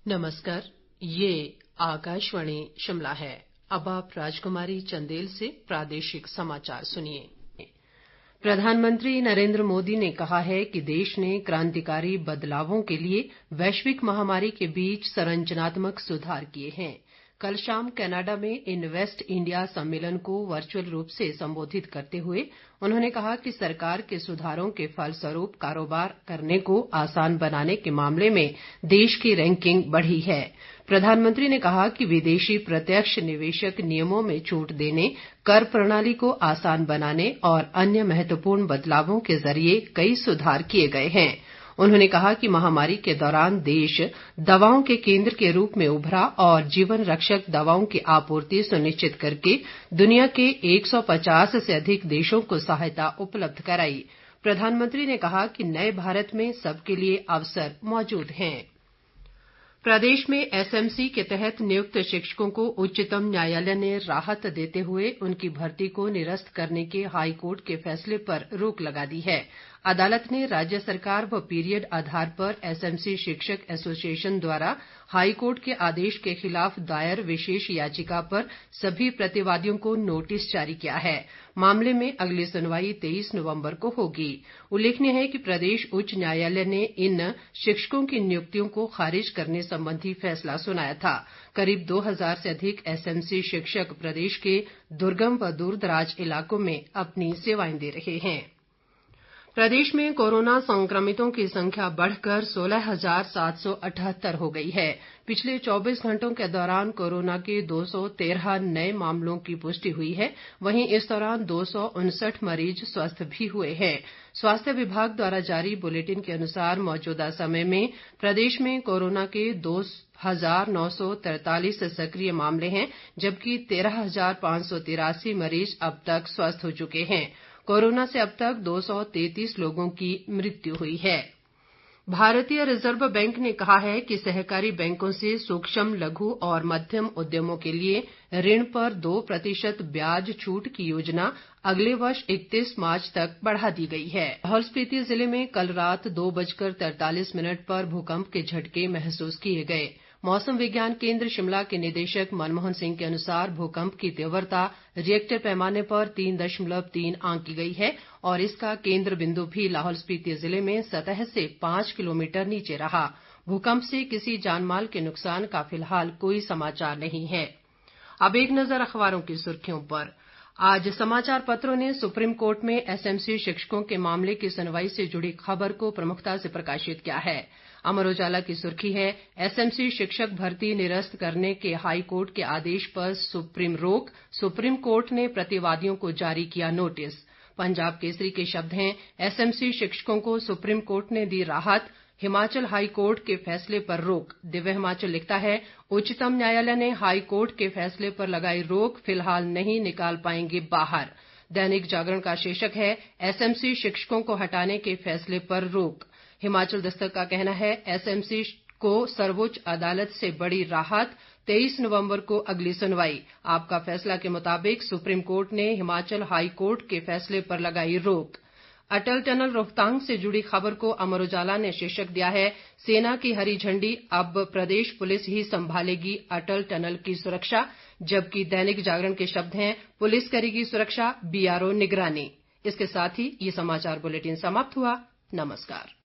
नमस्कार, ये आकाशवाणी शिमला है। अब आप राजकुमारी चंदेल से प्रादेशिक समाचार सुनिए। प्रधानमंत्री नरेंद्र मोदी ने कहा है कि देश ने क्रांतिकारी बदलावों के लिए वैश्विक महामारी के बीच संरचनात्मक सुधार किए हैं। कल शाम कनाडा में इन्वेस्ट इंडिया सम्मेलन को वर्चुअल रूप से संबोधित करते हुए उन्होंने कहा कि सरकार के सुधारों के फलस्वरूप कारोबार करने को आसान बनाने के मामले में देश की रैंकिंग बढ़ी है। प्रधानमंत्री ने कहा कि विदेशी प्रत्यक्ष निवेशक नियमों में छूट देने, कर प्रणाली को आसान बनाने और अन्य महत्वपूर्ण बदलावों के जरिए कई सुधार किए गए हैं। उन्होंने कहा कि महामारी के दौरान देश दवाओं के केंद्र के रूप में उभरा और जीवन रक्षक दवाओं की आपूर्ति सुनिश्चित करके दुनिया के 150 से अधिक देशों को सहायता उपलब्ध कराई। प्रधानमंत्री ने कहा कि नए भारत में सबके लिए अवसर मौजूद हैं। प्रदेश में एसएमसी के तहत नियुक्त शिक्षकों को उच्चतम न्यायालय ने राहत देते हुए उनकी भर्ती को निरस्त करने के हाईकोर्ट के फैसले पर रोक लगा दी है। अदालत ने राज्य सरकार व पीरियड आधार पर एसएमसी शिक्षक एसोसिएशन द्वारा हाईकोर्ट के आदेश के खिलाफ दायर विशेष याचिका पर सभी प्रतिवादियों को नोटिस जारी किया है। मामले में अगली सुनवाई 23 नवंबर को होगी। उल्लेखनीय है कि प्रदेश उच्च न्यायालय ने इन शिक्षकों की नियुक्तियों को खारिज करने संबंधी फैसला सुनाया था। करीब 2000 से अधिक एसएमसी शिक्षक प्रदेश के दुर्गम व दूरदराज इलाकों में अपनी सेवाएं दे रहे हैं। प्रदेश में कोरोना संक्रमितों की संख्या बढ़कर 16,778 हो गई है। पिछले 24 घंटों के दौरान कोरोना के 213 नए मामलों की पुष्टि हुई है। वहीं इस दौरान 259 मरीज स्वस्थ भी हुए हैं। स्वास्थ्य विभाग द्वारा जारी बुलेटिन के अनुसार मौजूदा समय में प्रदेश में कोरोना के 2,943 सक्रिय मामले हैं, जबकि 13,583 मरीज अब तक स्वस्थ हो चुके हैं। कोरोना से अब तक 233 लोगों की मृत्यु हुई है। भारतीय रिजर्व बैंक ने कहा है कि सहकारी बैंकों से सूक्ष्म, लघु और मध्यम उद्यमों के लिए ऋण पर 2% ब्याज छूट की योजना अगले वर्ष 31 मार्च तक बढ़ा दी गई है। लाहौल स्पीति जिले में कल रात 2:43 पर भूकंप के झटके महसूस किए गए। मौसम विज्ञान केंद्र शिमला के निदेशक मनमोहन सिंह के अनुसार भूकंप की तीव्रता रिएक्टर पैमाने पर 3.3 आंकी गई है और इसका केंद्र बिंदु भी लाहौल स्पीति जिले में सतह से 5 किलोमीटर नीचे रहा। भूकंप से किसी जानमाल के नुकसान का फिलहाल कोई समाचार नहीं है। अब एक नजर अखबारों की सुर्खियों पर। आज समाचार पत्रों ने सुप्रीम कोर्ट में एसएमसी शिक्षकों के मामले की सुनवाई से जुड़ी खबर को प्रमुखता से प्रकाशित किया है। अमर उजाला की सुर्खी है, एसएमसी शिक्षक भर्ती निरस्त करने के हाईकोर्ट के आदेश पर सुप्रीम रोक, सुप्रीम कोर्ट ने प्रतिवादियों को जारी किया नोटिस। पंजाब केसरी के शब्द हैं, एसएमसी शिक्षकों को सुप्रीम कोर्ट ने दी राहत, हिमाचल हाईकोर्ट के फैसले पर रोक। दिव्य हिमाचल लिखता है, उच्चतम न्यायालय ने हाईकोर्ट के फैसले पर लगाई रोक, फिलहाल नहीं निकाल पाएंगे बाहर। दैनिक जागरण का शीर्षक है, एसएमसी शिक्षकों को हटाने के फैसले पर रोक। हिमाचल दस्तक का कहना है, एसएमसी को सर्वोच्च अदालत से बड़ी राहत, 23 नवंबर को अगली सुनवाई। आपका फैसला के मुताबिक सुप्रीम कोर्ट ने हिमाचल हाई कोर्ट के फैसले पर लगाई रोक। अटल टनल रोहतांग से जुड़ी खबर को अमर उजाला ने शीर्षक दिया है, सेना की हरी झंडी, अब प्रदेश पुलिस ही संभालेगी अटल टनल की सुरक्षा। जबकि दैनिक जागरण के शब्द हैं, पुलिस करेगी सुरक्षा, बीआरओ निगरानी। इसके साथ ही ये समाचार बुलेटिन समाप्त हुआ। नमस्कार।